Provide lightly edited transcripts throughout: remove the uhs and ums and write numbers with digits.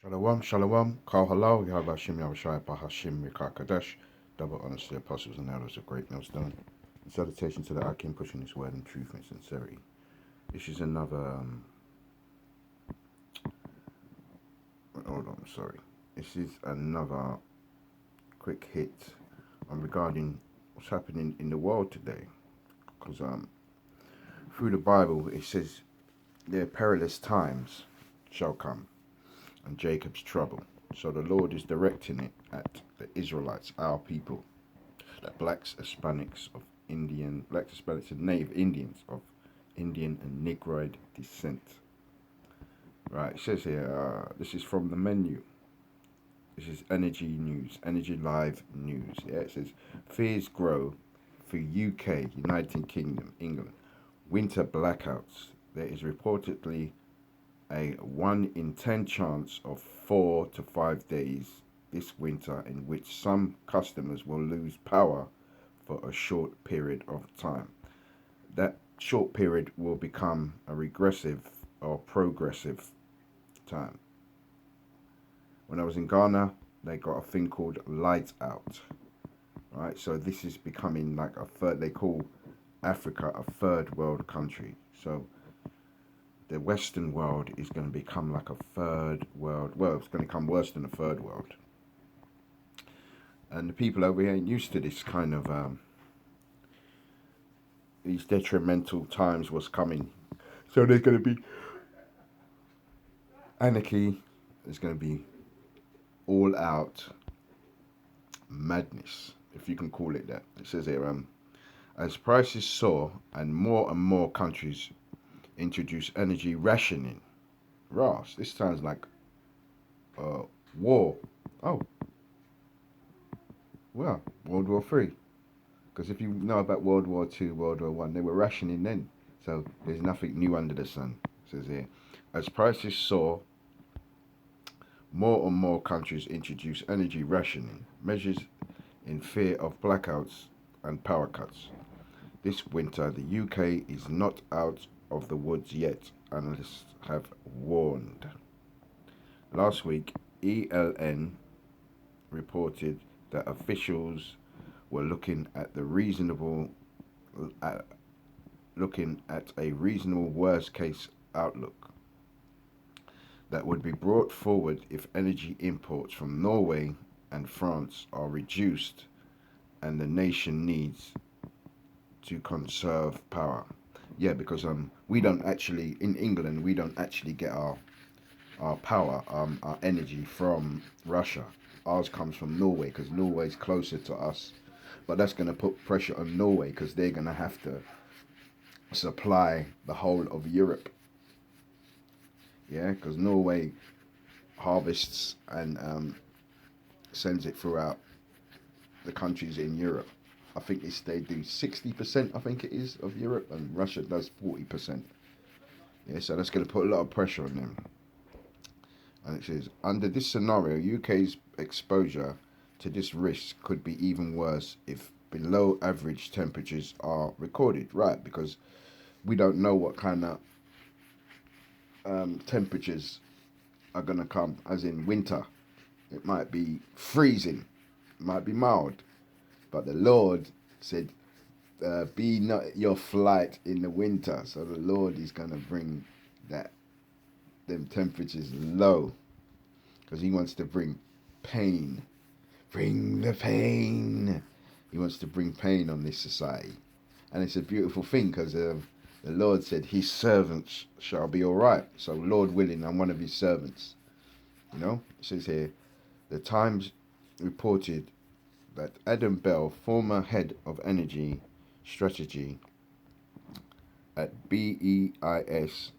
Shalom, shalom, kal halal, Yahabashim Yahushai Bahashim Mikar Kadesh, double honors to the apostles and elders of Great Millstone, and salutation to the Akim pushing his word in truth and sincerity. This is another, hold on, sorry. This is another quick hit on regarding what's happening in the world today. Because through the Bible it says, their perilous times shall come, and Jacob's trouble. So the Lord is directing it at the Israelites, our people, the blacks, Hispanics of blacks, Hispanics, and native Indians of Indian and Negroid descent. Right, it says here, this is from the menu. This is Energy News, Energy Live News. Yeah, it says, fears grow for UK, United Kingdom, England. Winter blackouts. There is reportedly a 1 in 10 chance of 4 to 5 days this winter in which some customers will lose power for a short period of time. That short period will become a regressive or progressive time. When I was in Ghana, they got a thing called light out. Right, so this is becoming like a third, they call Africa a third world country. So the Western world is going to become like a third world. Well, it's going to become worse than a third world. And the people over here ain't used to this kind of these detrimental times was coming. So there's going to be anarchy. There's going to be all out madness, if you can call it that. It says here, as prices soar and more countries introduce energy rationing. Ross, this sounds like war. Oh, well, World War Three. Because if you know about World War Two, World War One, they were rationing then. So there's nothing new under the sun. It says here, as prices soar, more countries introduce energy rationing measures in fear of blackouts and power cuts. This winter, the UK is not out of the woods yet, analysts have warned. Last week, ELN reported that officials were looking at a reasonable worst case outlook that would be brought forward if energy imports from Norway and France are reduced and the nation needs to conserve power. Yeah, because we don't actually in England we don't actually get our power, our energy from Russia. Ours comes from Norway because Norway's closer to us. But that's going to put pressure on Norway because they're going to have to supply the whole of Europe. Yeah, because Norway harvests and sends it throughout the countries in Europe. I think they do 60%, I think it is, of Europe, and Russia does 40%. Yeah, so that's going to put a lot of pressure on them. And it says, under this scenario, UK's exposure to this risk could be even worse if below average temperatures are recorded. Right, because we don't know what kind of temperatures are going to come, as in winter. It might be freezing, it might be mild, but the Lord said, be not your flight in the winter. So the Lord is going to bring them temperatures low because he wants to bring pain. Bring the pain. He wants to bring pain on this society. And it's a beautiful thing because the Lord said his servants shall be all right. So Lord willing, I'm one of his servants. You know, it says here, the Times reported that Adam Bell, former head of energy strategy at BEIS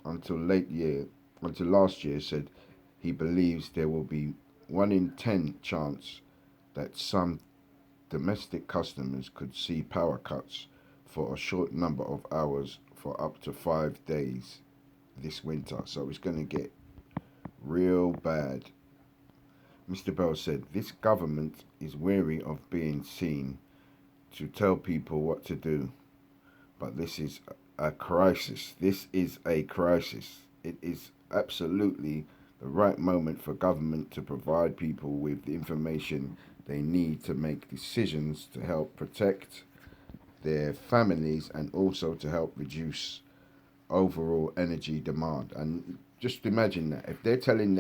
until last year, said he believes there will be 1 in 10 chance that some domestic customers could see power cuts for a short number of hours for up to 5 days this winter. So it's going to get real bad. Mr. Bell said this government is wary of being seen to tell people what to do, but this is a crisis. This is a crisis. It is absolutely the right moment for government to provide people with the information they need to make decisions to help protect their families and also to help reduce overall energy demand. And just imagine that if they're telling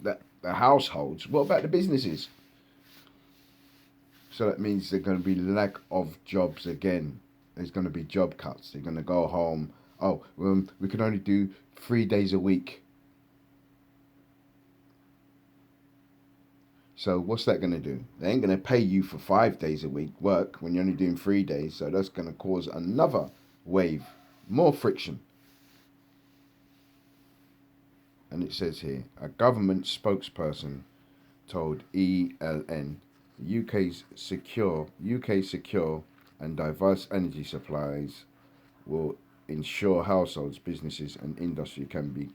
that the households, what about the businesses? So that means there's going to be lack of jobs again. There's going to be job cuts. They're going to go home. Oh, we can only do 3 days a week. So what's that going to do? They ain't going to pay you for 5 days a week work when you're only doing 3 days. So that's going to cause another wave, more friction. And it says here, a government spokesperson told ELN, the UK secure and diverse energy supplies will ensure households, businesses and industry can be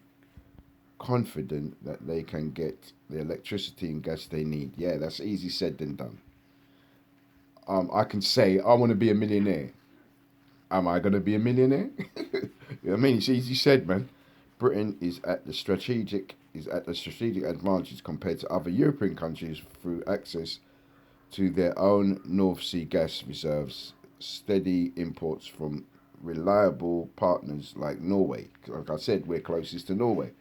confident that they can get the electricity and gas they need. Yeah, that's easy said than done. I can say I want to be a millionaire. Am I going to be a millionaire? You know what I mean? It's easy said, man. Britain is at the strategic advantage compared to other European countries through access to their own North Sea gas reserves, steady imports from reliable partners like Norway. Like I said, we're closest to Norway.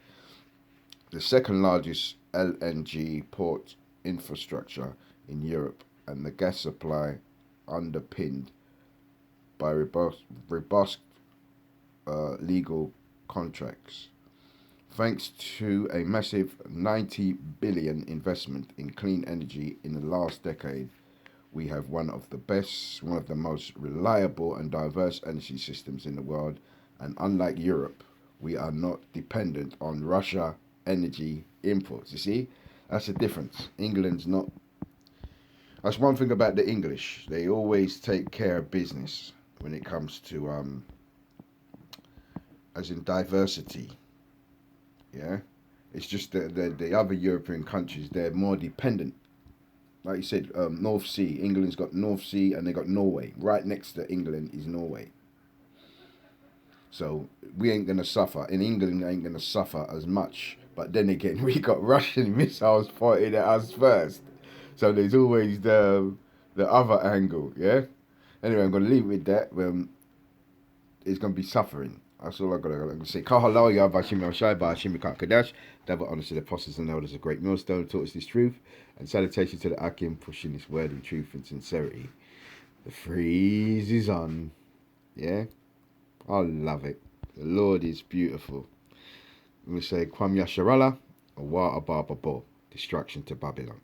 The second largest LNG port infrastructure in Europe, and the gas supply underpinned by robust legal contracts. Thanks to a massive 90 billion investment in clean energy in the last decade, we have one of the most reliable and diverse energy systems in the world. And unlike Europe, we are not dependent on Russia energy imports. You see, that's the difference. England's not. That's one thing about the English. They always take care of business when it comes to as in diversity. Yeah, it's just the other European countries, they're more dependent. Like you said, North Sea. England's got North Sea and they got Norway. Right next to England is Norway. So we ain't gonna suffer. In England, ain't gonna suffer as much. But then again, we got Russian missiles pointed at us first. So there's always the other angle. Yeah. Anyway, I'm gonna leave it with that. It's gonna be suffering. That's all I'm gonna say. Kahalawa Vashimi Oshai Bashimi Kadash. Double honor to the apostles and elders of Great Millstone, taught us this truth. And salutation to the Akim pushing this word in truth and sincerity. The freeze is on. Yeah? I love it. The Lord is beautiful. We say Kwam Yasharala, Awa Ababa Bo, destruction to Babylon.